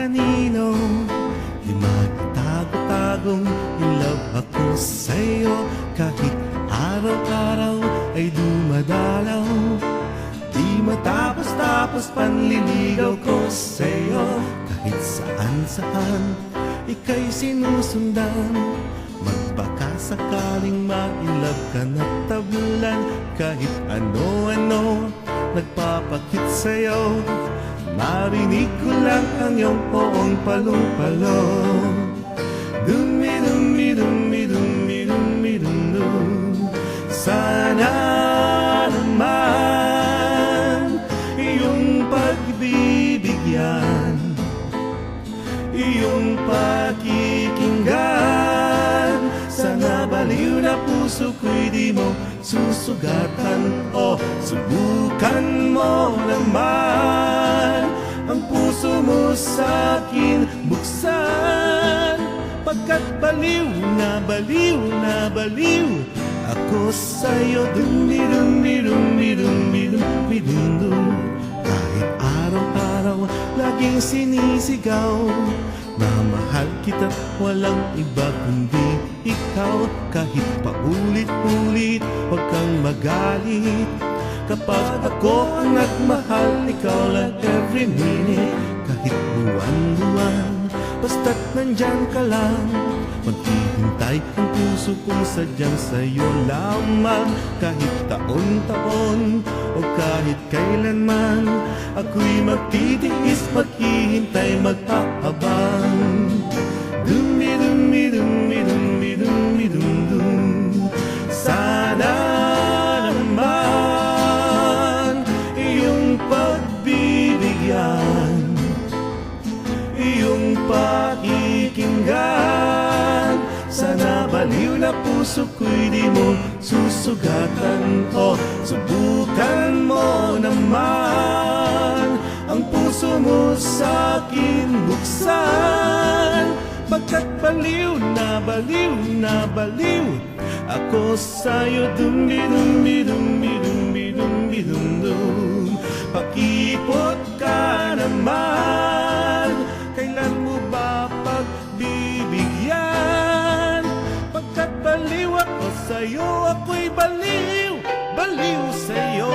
kanino. Di magtago-tagong in love ako sa'yo. Kahit araw-araw ay dumadalaw, di matapos-tapos panliligaw ko sa'yo. Kahit saan-saan ika'y sinusundan, magpakasakaling ma-inlove ka na tablan. Kahit ano-ano nagpapakit sa'yo, marinig ko lang ang iyong poong palong-palong. Dumi-dumi-dumi-dumi-dumi-dum-dum. Sana naman iyong pagbibigyan, iyong pakikinggan. Sana baliw na puso ko'y di mo susugatan. O subukan mo naman ang puso mo sa'kin buksan. Pagkat baliw na baliw na baliw ako sa'yo. Dumi-dumi-dumi-dumi-dumi-dum-dum. Kahit araw-araw laging sinisigaw na mahal kita't walang iba kundi ikaw. Kahit paulit-ulit huwag kang magalit, kapag ako ang nagmahal, ikaw lang every minute. Kahit buwan-buwan, basta't nandyan ka lang, maghihintay ang puso kong sadyang sa'yo lamang. Kahit taon-taon o kahit kailanman, ako'y magtitiis, maghihintay, mag-aabang. Dumi-dumi-dumi-dumi-dumi-dum-dum. Sana naman iyong pagbibigyan, iyong pakikinggan. Sana baliw na puso ko'y di mo susugatan. O subukan mo naman ang puso mo sa'kin buksan. Pagkat baliw na baliw na baliw ako sa'yo. Dumi-dumi-dumi-dumi-dumi-dum-dum. Pakipot ka naman, kailan mo ba pagbibigyan? Pagkat baliw ako sa'yo, ako'y baliw, baliw sa'yo.